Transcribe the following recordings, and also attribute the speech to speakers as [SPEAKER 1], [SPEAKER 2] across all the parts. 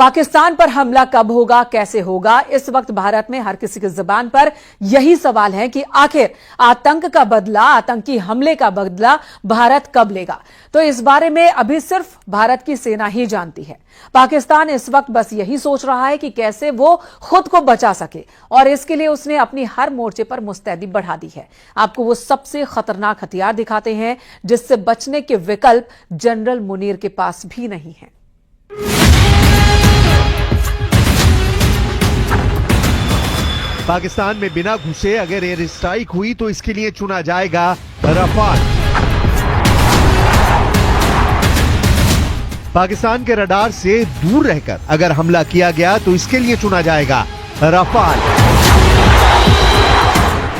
[SPEAKER 1] पाकिस्तान पर हमला कब होगा, कैसे होगा? इस वक्त भारत में हर किसी की जुबान पर यही सवाल है कि आखिर आतंक का बदला, आतंकी हमले का बदला भारत कब लेगा। तो इस बारे में अभी सिर्फ भारत की सेना ही जानती है। पाकिस्तान इस वक्त बस यही सोच रहा है कि कैसे वो खुद को बचा सके, और इसके लिए उसने अपनी हर मोर्चे पर मुस्तैदी बढ़ा दी है। आपको वो सबसे खतरनाक हथियार दिखाते हैं जिससे बचने के विकल्प जनरल मुनीर के पास भी नहीं है।
[SPEAKER 2] पाकिस्तान में बिना घुसे अगर एयर स्ट्राइक हुई तो इसके लिए चुना जाएगा रफाल। पाकिस्तान के रडार से दूर रहकर अगर हमला किया गया तो इसके लिए चुना जाएगा रफाल।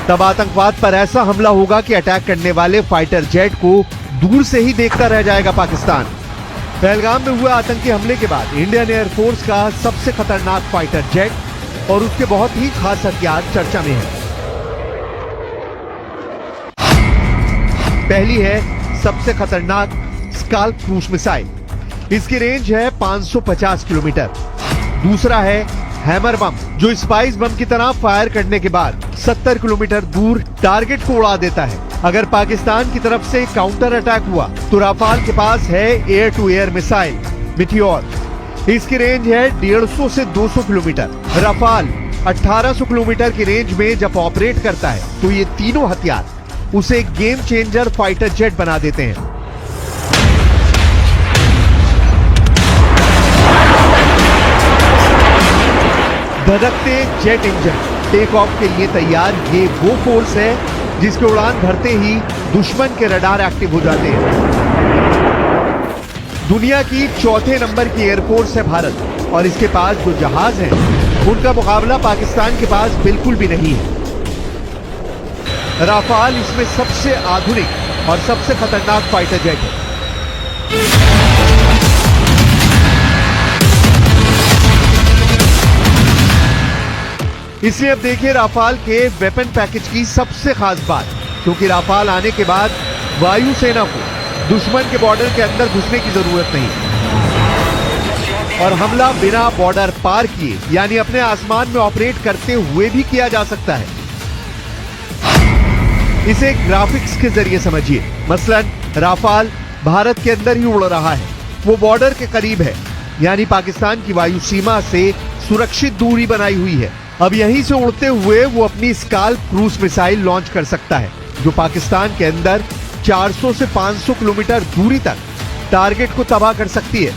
[SPEAKER 2] तब आतंकवाद पर ऐसा हमला होगा कि अटैक करने वाले फाइटर जेट को दूर से ही देखता रह जाएगा पाकिस्तान। पहलगाम में हुए आतंकी हमले के बाद इंडियन एयरफोर्स का सबसे खतरनाक फाइटर जेट और उसके बहुत ही खास हथियार चर्चा में है। पहली है सबसे खतरनाक स्काल्प क्रूज मिसाइल। इसकी रेंज है 550 किलोमीटर। दूसरा है हैमर बम, जो स्पाइस बम की तरह फायर करने के बाद 70 किलोमीटर दूर टारगेट को उड़ा देता है। अगर पाकिस्तान की तरफ से काउंटर अटैक हुआ तो राफाल के पास है air to air missile Meteor. इसकी रेंज है 150 से 200 किलोमीटर। राफाल 1800 किलोमीटर की रेंज में जब ऑपरेट करता है तो ये तीनों हथियार उसे गेम चेंजर फाइटर जेट बना देते हैं। धधकते जेट इंजन टेक ऑफ के लिए तैयार। ये वो फोर्स है जिसके उड़ान भरते ही दुश्मन के रडार एक्टिव हो जाते हैं। दुनिया की चौथे नंबर की एयरफोर्स है भारत, और इसके पास जो जहाज हैं उनका मुकाबला पाकिस्तान के पास बिल्कुल भी नहीं है। राफाल इसमें सबसे आधुनिक और सबसे खतरनाक फाइटर जेट है। इसलिए अब देखिए राफाल के वेपन पैकेज की सबसे खास बात, क्योंकि राफाल आने के बाद वायुसेना को दुश्मन के बॉर्डर के अंदर घुसने की जरूरत नहीं और हमला बिना बॉर्डर पार किए यानी अपने आसमान में ऑपरेट करते हुए भी किया जा सकता है। इसे ग्राफिक्स के जरिए समझिए। मसलन राफाल भारत के अंदर ही उड़ रहा है, वो बॉर्डर के करीब है, यानी पाकिस्तान की वायु सीमा से सुरक्षित दूरी बनाई हुई है। अब यहीं से उड़ते हुए वो अपनी स्काल्प क्रूज मिसाइल लॉन्च कर सकता है, जो पाकिस्तान के अंदर 400 से 500 किलोमीटर दूरी तक टारगेट को तबाह कर सकती है।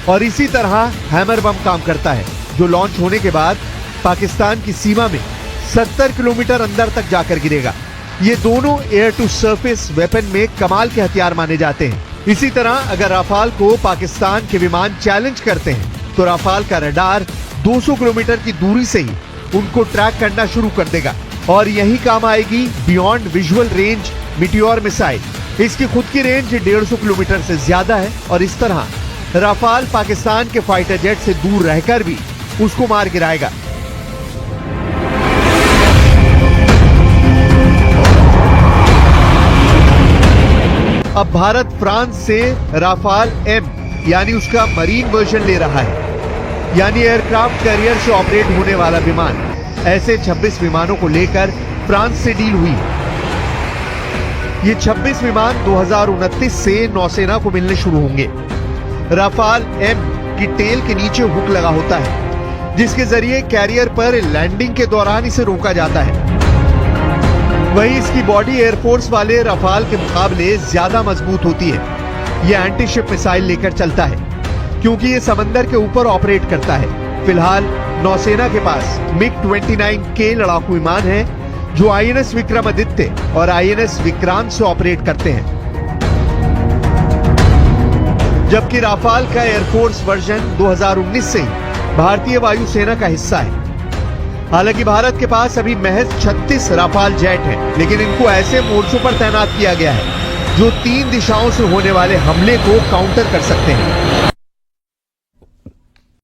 [SPEAKER 2] और इसी तरह हैमर बम काम करता है, जो लॉन्च होने के बाद पाकिस्तान की सीमा में 70 किलोमीटर अंदर तक जाकर गिरेगा। ये दोनों एयर टू सरफेस वेपन में कमाल के हथियार माने जाते हैं। इसी तरह अगर राफाल को पाकिस्तान के विमान चैलेंज करते हैं तो राफाल का रडार 200 किलोमीटर की दूरी से ही उनको ट्रैक करना शुरू कर देगा, और यही काम आएगी beyond visual range meteor missile. इसकी खुद की रेंज 150 किलोमीटर से ज्यादा है, और इस तरह राफाल पाकिस्तान के फाइटर जेट से दूर रहकर भी उसको मार गिराएगा। अब भारत फ्रांस से राफाल एम यानी उसका मरीन वर्जन ले रहा है, यानी एयरक्राफ्ट कैरियर से ऑपरेट होने वाला विमान। ऐसे 26 विमानों को लेकर फ्रांस से डील हुई। ये 26 विमान 2029 से नौसेना को मिलने शुरू होंगे। राफाल एम की टेल के नीचे हुक लगा होता है, जिसके जरिए कैरियर पर लैंडिंग के दौरान इसे रोका जाता है। वहीं इसकी बॉडी एयरफोर्स वाले राफाल के मुकाबले ज्यादा मजबूत होती है। यह एंटी शिप मिसाइल लेकर चलता है, क्योंकि ये समंदर के ऊपर ऑपरेट करता है। फिलहाल नौसेना के पास MiG-29K लड़ाकू विमान है, जो INS विक्रमादित्य और INS विक्रांत से ऑपरेट करते हैं, जबकि राफाल का एयरफोर्स वर्जन 2019 से ही भारतीय वायुसेना का हिस्सा है। हालांकि भारत के पास अभी महज 36 राफाल जेट हैं, लेकिन इनको ऐसे मोर्चों पर तैनात किया गया है जो 3 दिशाओं से होने वाले हमले को काउंटर कर सकते हैं।